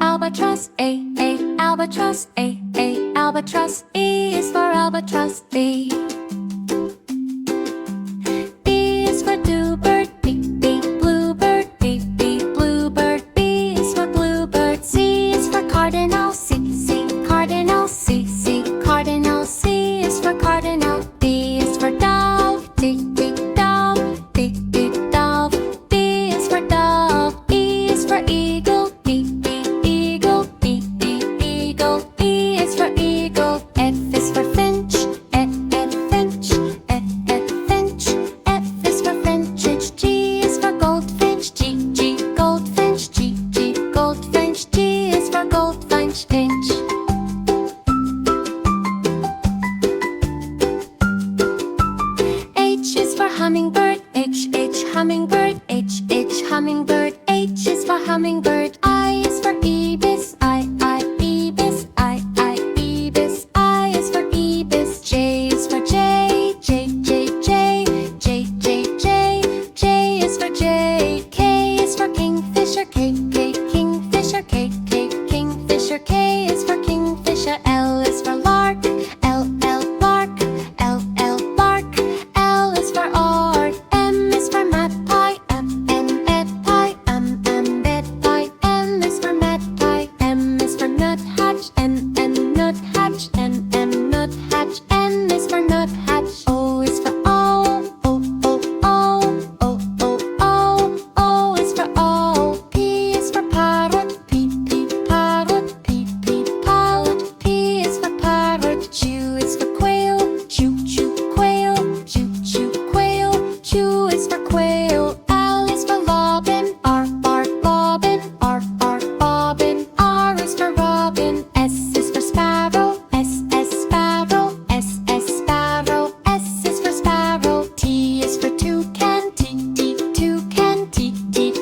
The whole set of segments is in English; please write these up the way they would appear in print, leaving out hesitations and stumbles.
albatross. A, albatross. A, albatross. E is for albatross. B. B is for dewbird. B, bluebird. B, bluebird. B is for bluebird. C is for cardinal. C, cardinal. C, cardinal. C is for cardinal. D is for dove. D, dove. D, dove. D is for dove. E is for eagle. E, eagle. E, eagle. E is for eagle. F is for finch. F, finch. F, finch. F is for finch. G is for goldfinch. G, goldfinch. G, goldfinch. G is for goldfinch. Finch. H is for hummingbird. H, hummingbird. H, hummingbird. H is for hummingbird. I is for ibis. I, ibis. I, ibis. I is for ibis. J is for J. J, J. J is for J. K is for kingfisher. K, kingfisher. K, kingfisher. K is for kingfisher. L is for lark. L, lark. L, lark. L is for art. M is for magpie. M, magpie. M, magpie. M is for magpie. M is for nuthatch. N, nuthatch. N, nuthatch. N is for nuthatch. O is for owl. O, owl. O, owl. O is for owl. P is for parrot. P, parrot. P, parrot. P is for parrot. Q is for quail. Q, quail. Q, quail. Q is for quail. L is for robin. R, robin. R, robin. R is for robin. S is for sparrow. S, sparrow. S, sparrow. S is for sparrow. T is for toucan. T, toucan. T,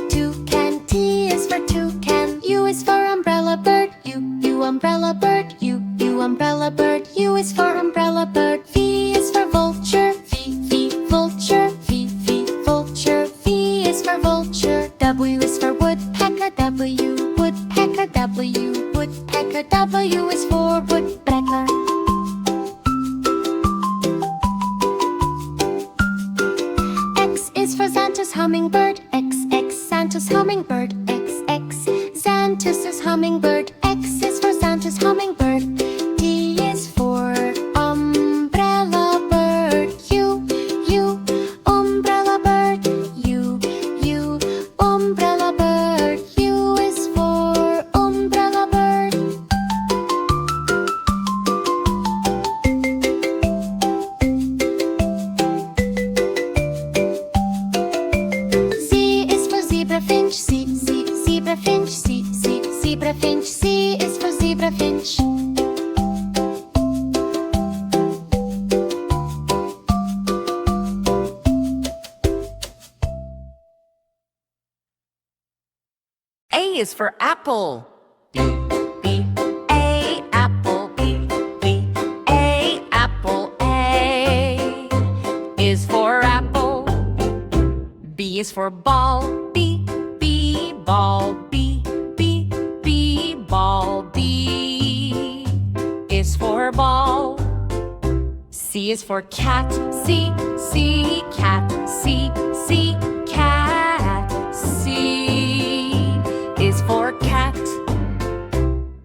toucan. T is for toucan. U is for umbrella bird. U, umbrella bird. U, umbrella bird. U is for umbrella bird. V is for vulture. V, vulture. V, vulture. V is for vulture. W is for woodpecker. W, woodpecker. W, woodpecker. W is for woodpecker. X is for Xanthus hummingbird. X, Xanthus hummingbird. X, Xanthus is hummingbird. X is for Xanthus hummingbird. T is for umbrella bird. U, umbrella bird. U, umbrella bird. U is for umbrella bird. Z is for zebra finch. Z, zebra finch. Z, zebra finch. Z is for zebra finch. A is for apple. B, A, apple. B, A, apple. A is for apple. B is for ball. B, ball. B, ball. B is for ball. C is for cat. C, cat. C, cat. C is for cat.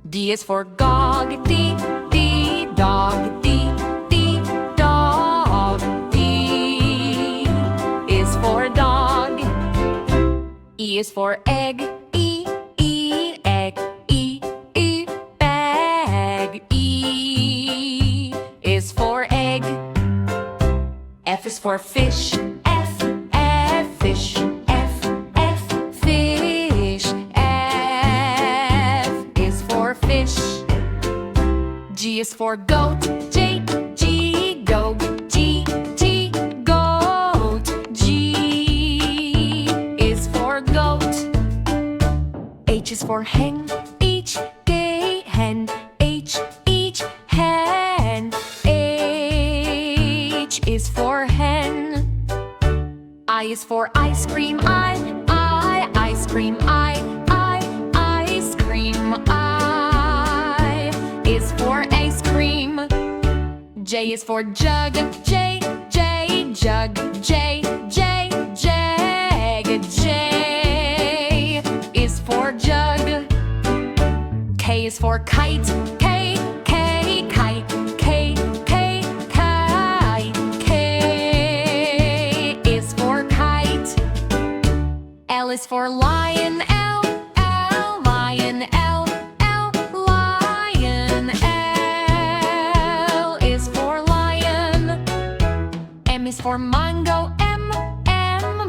D is for dog. D, dog. D, dog. D is for dog. E is for egg. E, egg. E, bag. E is for egg. F is for fish. F, fish. F, fish. F is for fish. G is for goat. G, goat. G, goat. G is for goat. H is for hen. H, hen. H, hen. H is for hen. I is for ice cream. I, ice cream. I, ice cream. J is for jug, J, jug, J, jag. J is for jug. K is for kite, K, kite, K, kite. K is for kite. L is for lion, L, lion, L, lion. L is for lion. M is for mango, M,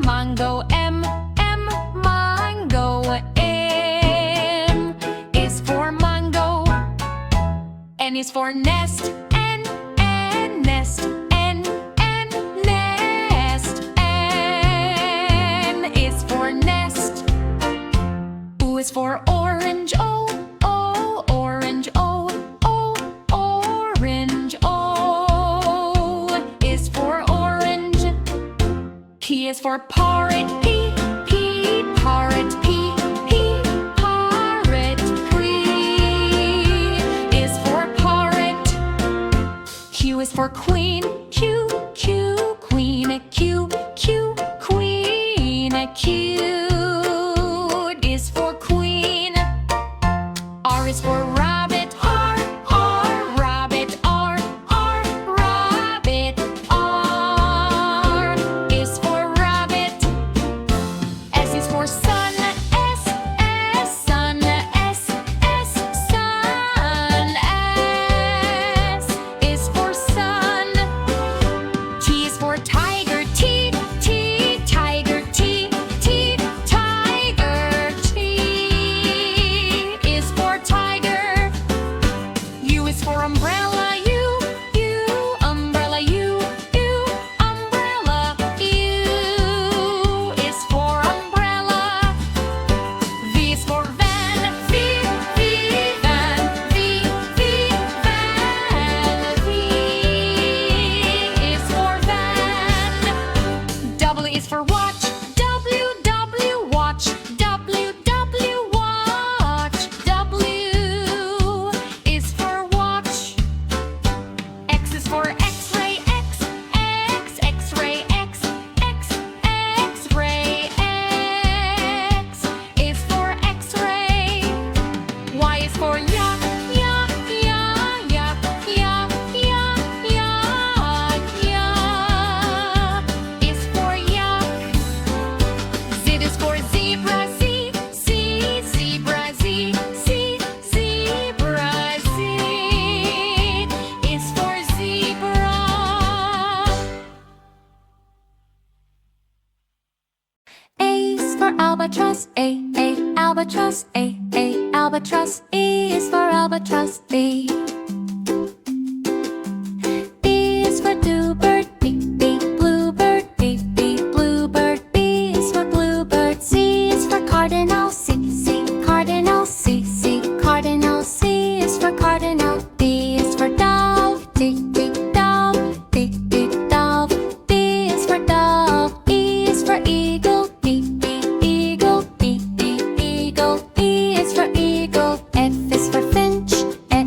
mango, M, mango. M is for mango. N is for nest, N, nest, N, nest. N is for nest. O is for orange, O, orange, O, orange. O is for orange. P is for parrot, P, parrot, P, parrot. P is for parrot. Q is for queen, Q, queen, Q, queen. Q is for queen. R is for rabbit, R, rabbit, R, rabbit. R is for rabbit. S is for sun, S, sun, S, sun. S is for sun. T is for tiger, T, tiger, T, tiger. T is for tiger. U is for umbrella, U, umbrella, U, umbrella. U is for umbrella. V is for van, V, van, V, van. V is for van. W is for watch, W, watch, W, watch. W is for watch. X is for X-ray, X, X-ray, X, X-ray. X is for X-ray. Y is for yak, yak, is for yak. Z is for zebra, Z, zebra, Z, zebra. Z is for zebra. A is for albatross, A, albatross, A, albatross. E is for albatross, B. B is for bluebird, B, bluebird, B, bluebird. B is for bluebird. C is for cardinal, C, cardinal, C, cardinal. C is for cardinal. D is for dove, D, dove, D, dove. D is for dove. E is for eagle, B, eagle, B, eagle. E is for eagle. F is for finch, F,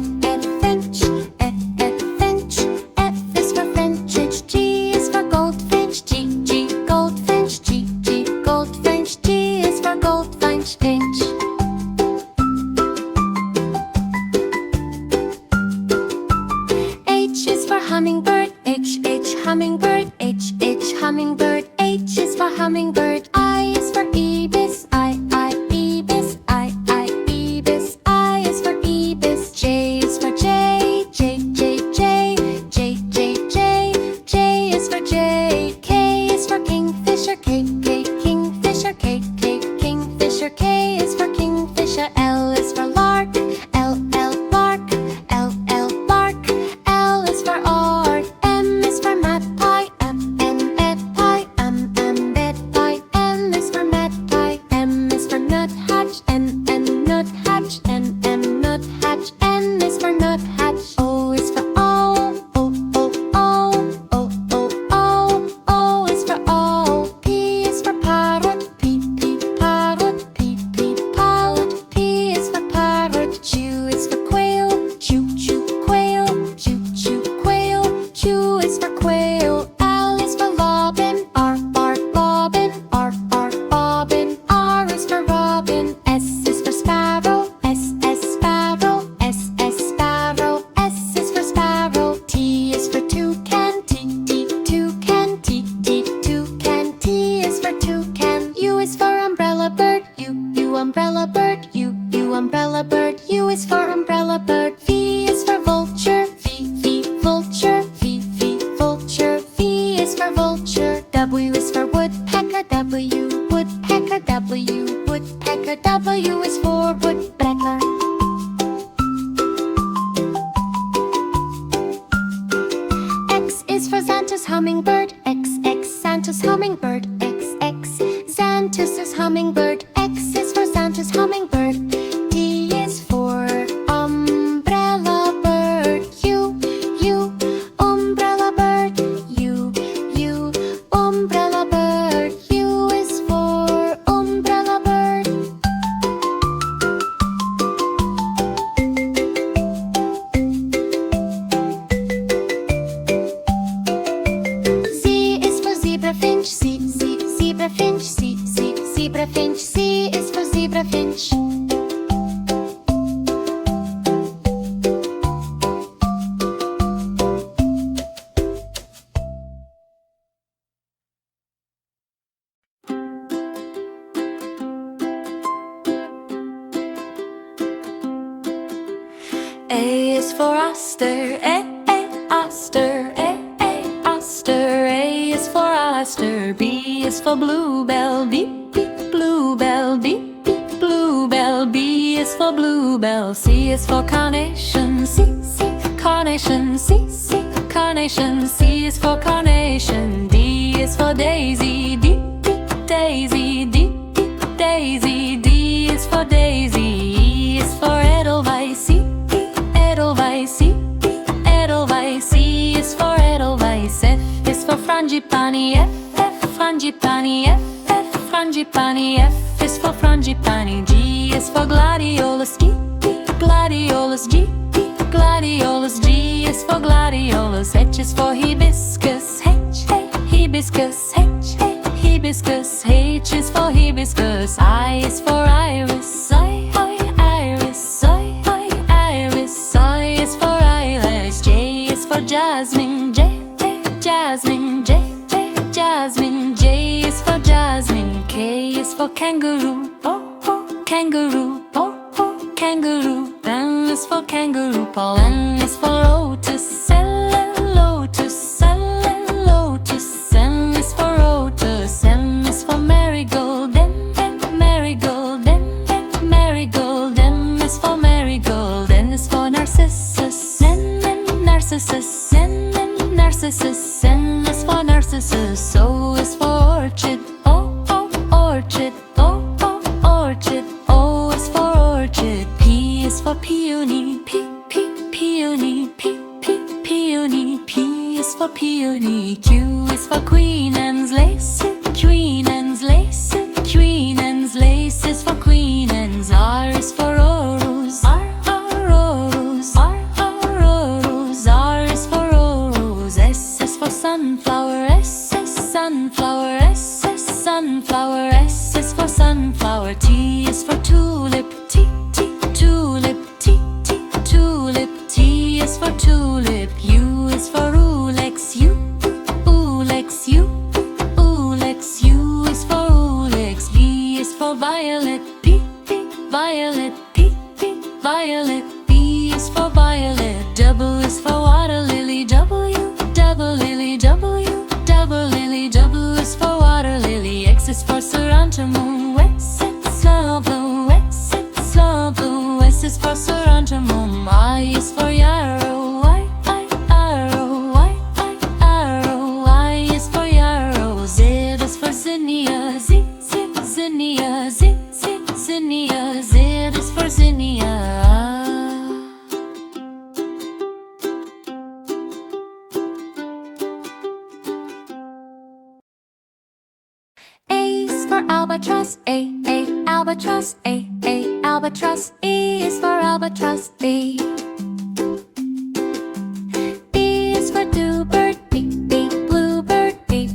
A is for Oster, Oster, Oster. A is for Oster. B is for Bluebell, B, Bluebell, B, Bluebell. B is for Bluebell. C is for Carnation, C, Carnation, C, Carnation. C is for Carnation. D is for Daisy, D, Daisy, D, Daisy. D is for Daisy. E is for Edelweiss, Edelweiss, Edelweiss. E is for Edelweiss. F is for Frangipani, F, Frangipani, F, Frangipani. F is for Frangipani. G is for Gladiolus, G, Gladiolus, G, Gladiolus. G is for Gladiolus. H is for Hibiscus, H, Hibiscus, H, Hibiscus. H is for Hibiscus. I is for Iris, Iris, Iris. I is for Eyelash. J is for Jasmine, J, Jasmine, J, Jasmine. J is for Jasmine. K is for Kangaroo, Kangaroo, Kangaroo. N is for Kangaroo. Paul. N is for Lotus, Lotus, Lotus. M is for Lotus. M is for Marigold, Marigold, Marigold. M is for Marigold. N is for Narcissus, Narcissus, Narcissus. N is for Narcissus. O is for Orchid, Orchid, Orchid. O is for Orchid. P is for Peony, Peony, Peony. P is for Peony. Q is for Queen Anne's Lace, Queen Anne's Lace, Queen Anne's Lace is for Queen Anne's. R is for Rose, Rose, Rose. R is for Rose. S is for Sunflower, S, Sunflower, S, Sunflower. S is for Sunflower. T is for Tulip, T, Tulip, T, Tulip. T is for Tulip. U is for Ulex, U, Ulex, U, Ulex. U is for Ulex. V is for Violet, P, Violet, P, Violet. V is for Violet. W is for Water Lily, W, double lily, W, double lily. W is for Water Lily. X is for Sarantamum, X, slow blue, X, slow blue. S is for Sarantamum. I is for Yarrow, Y, Arrow, Y, Arrow. I is for Yarrow. Z is for Zinnia, Z, Zinnia, Z, Zinnia. Z is for Zinnia. A is for Albatross, A, Albatross, A, Albatross. E is for Albatross, B. B is for Bluebird, B, Bluebird, B,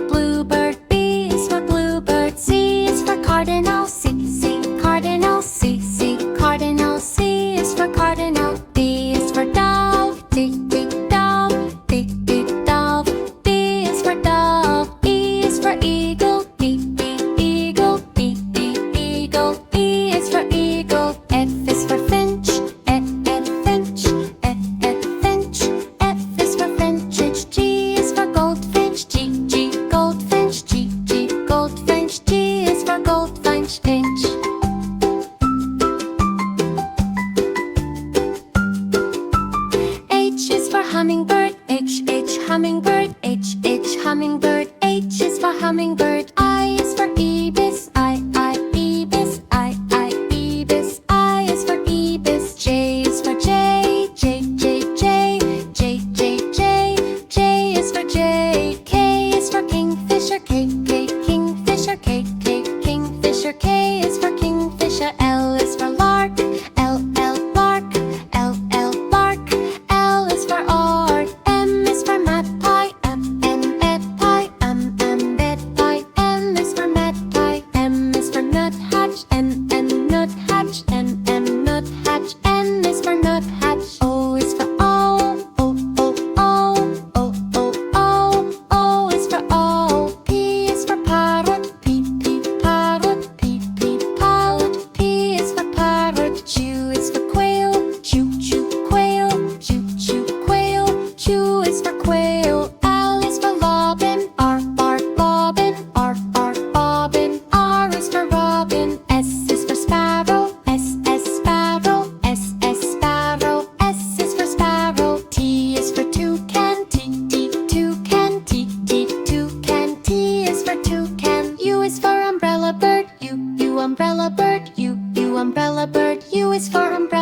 Bluebird. B is for Bluebird. C is for Cardinal, C, Cardinal, C, Cardinal. C is for Cardinal. D is for Dove, D, Dove, D, Dove. D is for Dove. E is for Eagle, B, Eagle, B, Eagle. E is for Eagle. F is for Finch, F, bluebird. U is for umbrella.